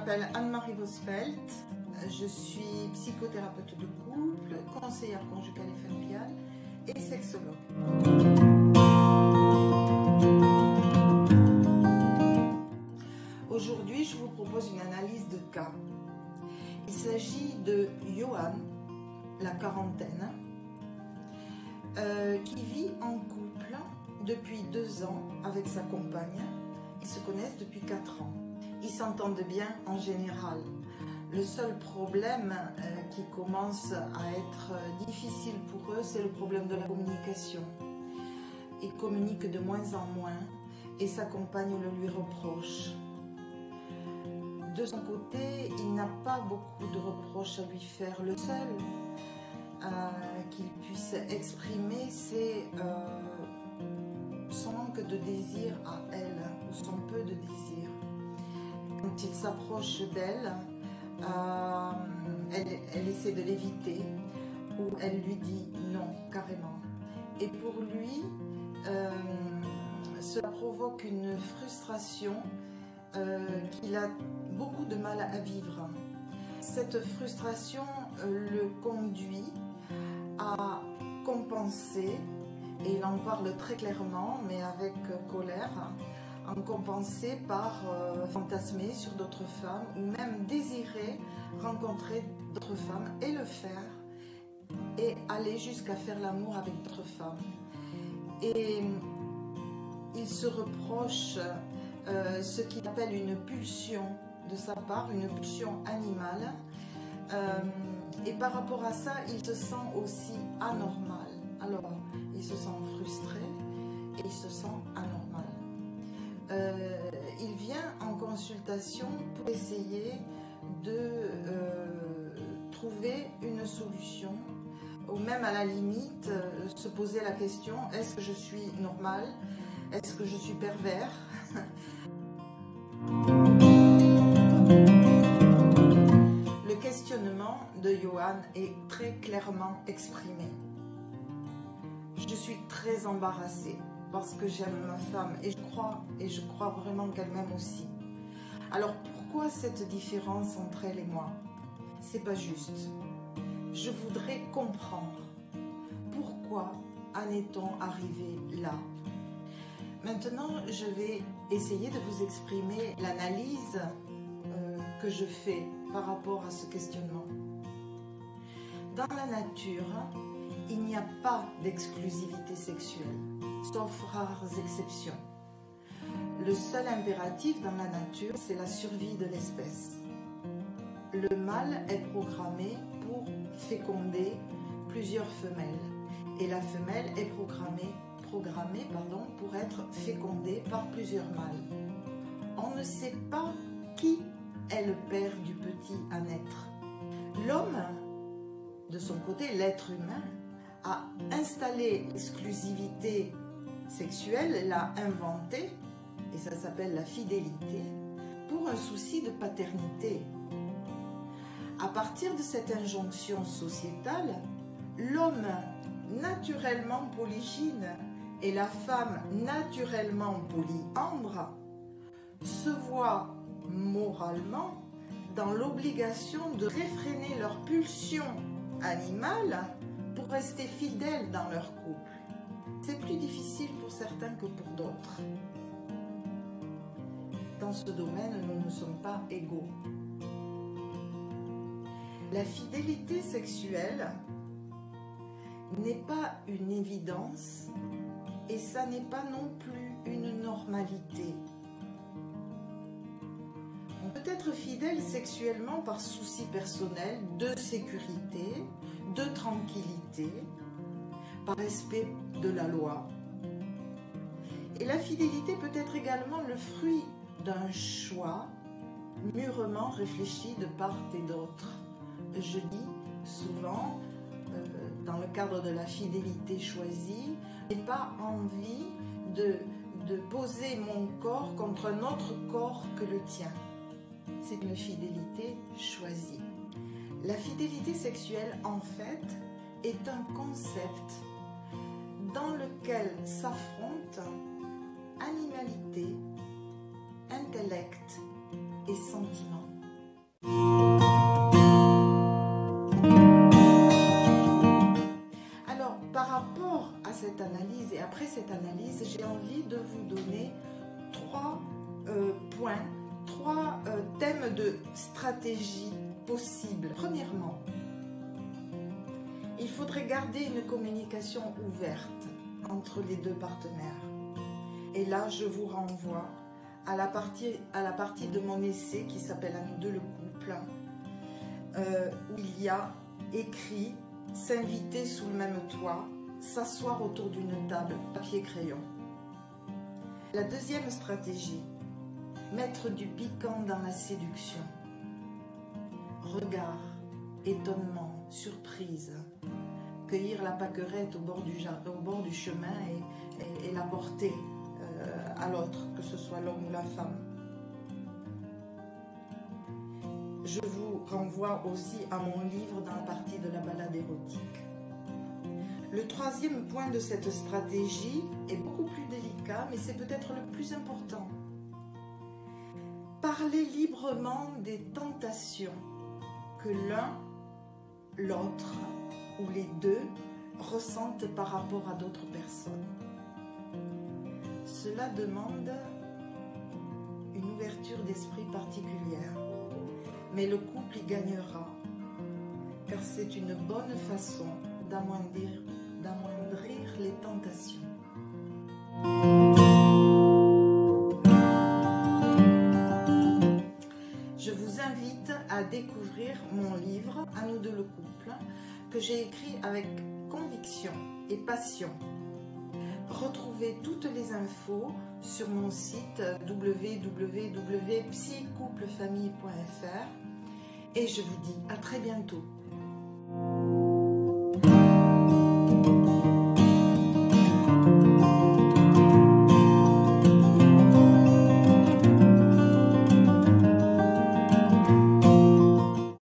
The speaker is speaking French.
m'appelle Anne-Marie Vosfeld, je suis psychothérapeute de couple, conseillère conjugale et familiale et sexologue. Aujourd'hui, je vous propose une analyse de cas. Il s'agit de Johan, la quarantaine, qui vit en couple depuis 2 ans avec sa compagne. Ils se connaissent depuis 4 ans. Ils s'entendent bien en général. Le seul problème qui commence à être difficile pour eux, c'est le problème de la communication. Ils communiquent de moins en moins et sa compagne le lui reproche. De son côté, il n'a pas beaucoup de reproches à lui faire. Le seul qu'il puisse exprimer, c'est son manque de désir à elle, ou son peu de désir. Quand il s'approche d'elle, elle essaie de l'éviter, ou elle lui dit non, carrément. Et pour lui, cela provoque une frustration qu'il a beaucoup de mal à vivre. Cette frustration le conduit à compenser, et il en parle très clairement, mais avec colère, en compenser par fantasmer sur d'autres femmes, ou même désirer rencontrer d'autres femmes et le faire, et aller jusqu'à faire l'amour avec d'autres femmes. Et il se reproche ce qu'il appelle une pulsion de sa part, une pulsion animale, et par rapport à ça, il se sent aussi anormal. Alors, il se sent frustré et il se sent anormal. Il vient en consultation pour essayer de trouver une solution, ou même à la limite se poser la question: est-ce que je suis normale? Est-ce que je suis pervers? Le questionnement de Johan est très clairement exprimé. Je suis très embarrassée parce que j'aime ma femme et je crois vraiment qu'elle m'aime aussi. Alors pourquoi cette différence entre elle et moi? C'est pas juste. Je voudrais comprendre pourquoi en est-on arrivé là. Maintenant, je vais essayer de vous exprimer l'analyse que je fais par rapport à ce questionnement. Dans la nature, il n'y a pas d'exclusivité sexuelle, sauf rares exceptions. Le seul impératif dans la nature, c'est la survie de l'espèce. Le mâle est programmé pour féconder plusieurs femelles et la femelle est programmée pour être fécondée par plusieurs mâles. On ne sait pas qui est le père du petit à naître. L'homme, de son côté, l'être humain, a installé l'exclusivité sexuelle, l'a inventée, et ça s'appelle la fidélité, pour un souci de paternité. À partir de cette injonction sociétale, l'homme naturellement polygyne et la femme naturellement polyandre se voient moralement dans l'obligation de réfréner leurs pulsions animales pour rester fidèles dans leur couple. C'est plus difficile pour certains que pour d'autres. Dans ce domaine, nous ne sommes pas égaux. La fidélité sexuelle n'est pas une évidence et ça n'est pas non plus une normalité. On peut être fidèle sexuellement par souci personnel, de sécurité, de tranquillité, par respect de la loi. Et la fidélité peut être également le fruit d'un choix mûrement réfléchi de part et d'autre. Je dis souvent, dans le cadre de la fidélité choisie, je n'ai pas envie de poser mon corps contre un autre corps que le tien. C'est une fidélité choisie. La fidélité sexuelle, en fait, est un concept dans lequel s'affrontent animalité, intellect et sentiment. Alors, par rapport à cette analyse et après cette analyse, j'ai envie de vous donner trois points, trois thèmes de stratégie possibles. Premièrement, il faudrait garder une communication ouverte entre les deux partenaires. Et là, je vous renvoie à la partie de mon essai qui s'appelle « À nous deux le couple », où il y a écrit « S'inviter sous le même toit, s'asseoir autour d'une table, papier-crayon ». La deuxième stratégie, mettre du piquant dans la séduction. Regard, étonnement, surprise, cueillir la pâquerette au bord du chemin et la porter à l'autre, que ce soit l'homme ou la femme. Je vous renvoie aussi à mon livre dans la partie de la balade érotique. Le troisième point de cette stratégie est beaucoup plus délicat, mais c'est peut-être le plus important. Parler librement des tentations que l'un, l'autre ou les deux ressentent par rapport à d'autres personnes. Cela demande une ouverture d'esprit particulière, mais le couple y gagnera, car c'est une bonne façon d'amoindrir les tentations. Je vous invite à découvrir mon livre « À nous deux le couple » que j'ai écrit avec conviction et passion. Retrouvez toutes les infos sur mon site www.psycouplefamille.fr et je vous dis à très bientôt.